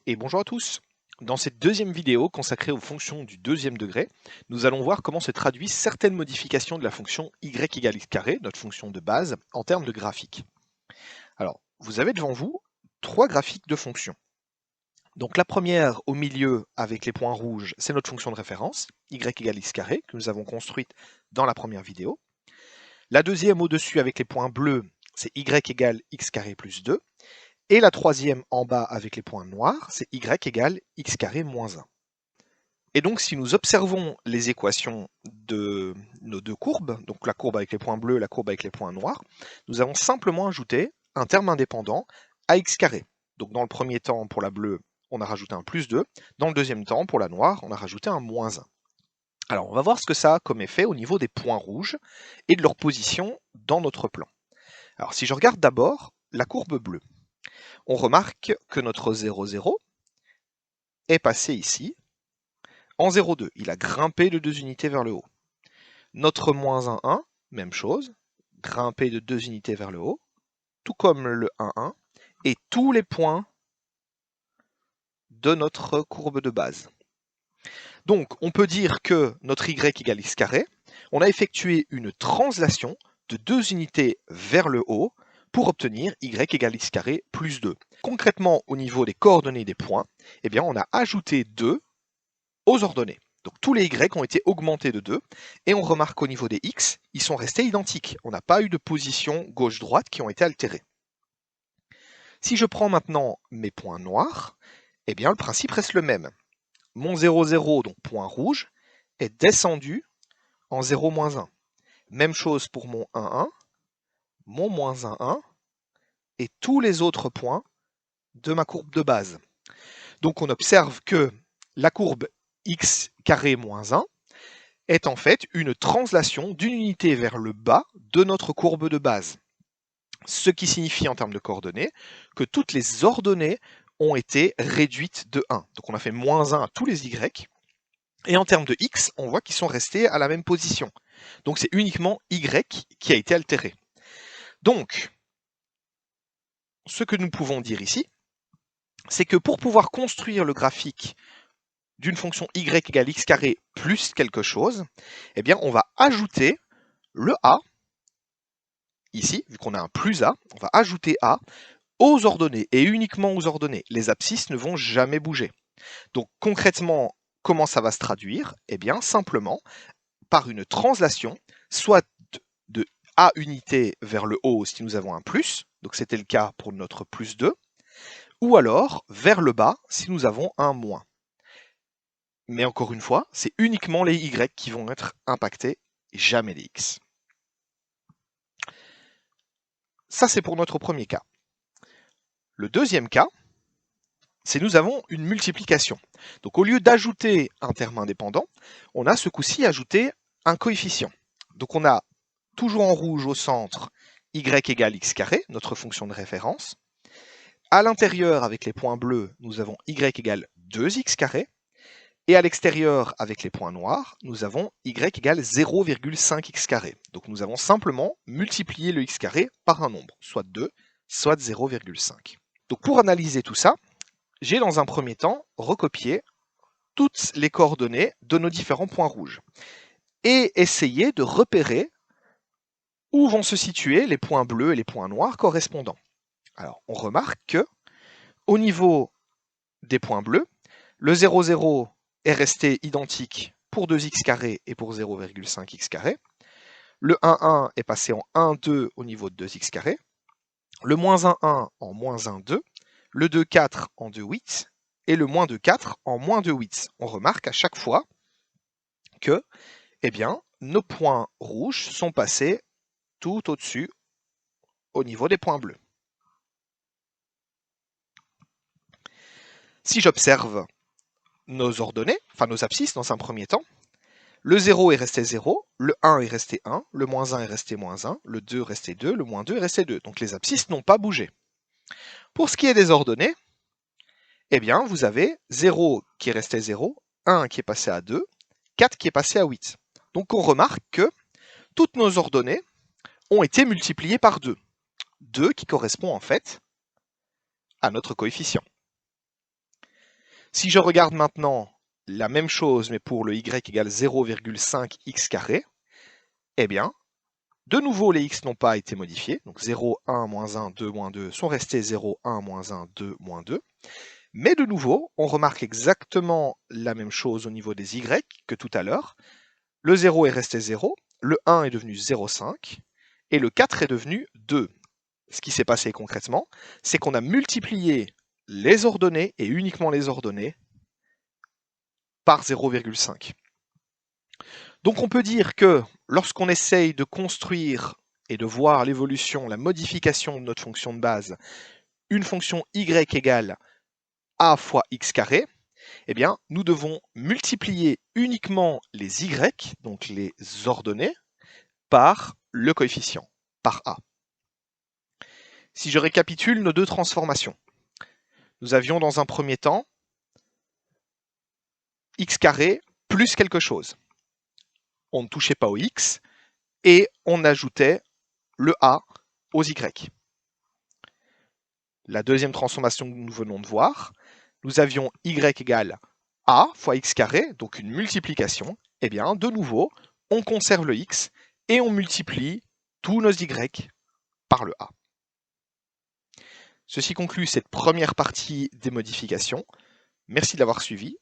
Et bonjour à tous. Dans cette deuxième vidéo consacrée aux fonctions du deuxième degré, nous allons voir comment se traduisent certaines modifications de la fonction y égale x carré, notre fonction de base, en termes de graphique. Alors, vous avez devant vous trois graphiques de fonctions. Donc la première au milieu avec les points rouges, c'est notre fonction de référence, y égale x carré, que nous avons construite dans la première vidéo. La deuxième au-dessus avec les points bleus, c'est y égale x carré plus 2. Et la troisième en bas avec les points noirs, c'est y égale x carré moins 1. Et donc si nous observons les équations de nos deux courbes, donc la courbe avec les points bleus, la courbe avec les points noirs, nous avons simplement ajouté un terme indépendant à x carré. Donc dans le premier temps, pour la bleue, on a rajouté un plus 2. Dans le deuxième temps, pour la noire, on a rajouté un moins 1. Alors on va voir ce que ça a comme effet au niveau des points rouges et de leur position dans notre plan. Alors si je regarde d'abord la courbe bleue, on remarque que notre 0, 0 est passé ici en 0,2. Il a grimpé de 2 unités vers le haut. Notre moins 1, 1, même chose, grimpé de 2 unités vers le haut, tout comme le 1, 1, et tous les points de notre courbe de base. Donc, on peut dire que notre y égale x carré, on a effectué une translation de 2 unités vers le haut pour obtenir y égale x carré plus 2. Concrètement, au niveau des coordonnées des points, eh bien, on a ajouté 2 aux ordonnées. Donc tous les y ont été augmentés de 2, et on remarque qu'au niveau des x, ils sont restés identiques. On n'a pas eu de position gauche-droite qui ont été altérées. Si je prends maintenant mes points noirs, eh bien le principe reste le même. Mon 0, 0, donc point rouge, est descendu en 0, moins 1. Même chose pour mon 1, 1, mon moins 1, 1, et tous les autres points de ma courbe de base. Donc on observe que la courbe x carré moins 1 est en fait une translation d'une unité vers le bas de notre courbe de base. Ce qui signifie en termes de coordonnées que toutes les ordonnées ont été réduites de 1. Donc on a fait moins 1 à tous les y, et en termes de x, on voit qu'ils sont restés à la même position. Donc c'est uniquement y qui a été altéré. Donc, ce que nous pouvons dire ici, c'est que pour pouvoir construire le graphique d'une fonction y égale x carré plus quelque chose, eh bien on va ajouter le a, ici, vu qu'on a un plus a, on va ajouter a aux ordonnées, et uniquement aux ordonnées. Les abscisses ne vont jamais bouger. Donc concrètement, comment ça va se traduire? Eh bien simplement par une translation, soit de a unité vers le haut si nous avons un plus, donc c'était le cas pour notre plus 2, ou alors vers le bas si nous avons un moins. Mais encore une fois, c'est uniquement les y qui vont être impactés, et jamais les x. Ça, c'est pour notre premier cas. Le deuxième cas, c'est nous avons une multiplication. Donc au lieu d'ajouter un terme indépendant, on a ce coup-ci ajouté un coefficient. Donc on a toujours en rouge au centre y égale x carré, notre fonction de référence. À l'intérieur, avec les points bleus, nous avons y égale 2x carré. Et à l'extérieur, avec les points noirs, nous avons y égale 0,5x carré. Donc nous avons simplement multiplié le x carré par un nombre, soit 2, soit 0,5. Donc pour analyser tout ça, j'ai dans un premier temps recopié toutes les coordonnées de nos différents points rouges et essayé de repérer où vont se situer les points bleus et les points noirs correspondants. Alors on remarque que au niveau des points bleus, le 0, 0 est resté identique pour 2x carré et pour 0,5x carré. Le 1, 1 est passé en 1, 2 au niveau de 2x carré. Le moins 1, 1 en moins 1, 2. Le 2, 4 en 2, 8. Et le moins 2, 4 en moins 2, 8. On remarque à chaque fois que, eh bien, nos points rouges sont passés tout au-dessus au niveau des points bleus. Si j'observe nos ordonnées, enfin nos abscisses dans un premier temps, le 0 est resté 0, le 1 est resté 1, le moins 1 est resté moins 1, le 2 est resté 2, le moins 2 est resté 2. Donc les abscisses n'ont pas bougé. Pour ce qui est des ordonnées, eh bien vous avez 0 qui est resté 0, 1 qui est passé à 2, 4 qui est passé à 8. Donc on remarque que toutes nos ordonnées ont été multipliées par 2. 2 qui correspond en fait à notre coefficient. Si je regarde maintenant la même chose, mais pour le y égale 0,5 x carré, eh bien, de nouveau, les x n'ont pas été modifiés. Donc 0, 1, moins 1, 2, moins 2 sont restés 0, 1, moins 1, 2, moins 2. Mais de nouveau, on remarque exactement la même chose au niveau des y que tout à l'heure. Le 0 est resté 0, le 1 est devenu 0,5 et le 4 est devenu 2. Ce qui s'est passé concrètement, c'est qu'on a multiplié les ordonnées et uniquement les ordonnées par 0,5. Donc on peut dire que lorsqu'on essaye de construire et de voir l'évolution, la modification de notre fonction de base, une fonction y égale a fois x carré, eh bien, nous devons multiplier uniquement les y, donc les ordonnées, par le coefficient, par a. Si je récapitule nos deux transformations, nous avions dans un premier temps x carré plus quelque chose. On ne touchait pas au x et on ajoutait le a aux y. La deuxième transformation que nous venons de voir, nous avions y égale a fois x carré, donc une multiplication. Eh bien, de nouveau, on conserve le x et on multiplie tous nos y par le a. Ceci conclut cette première partie des modifications. Merci de l'avoir suivi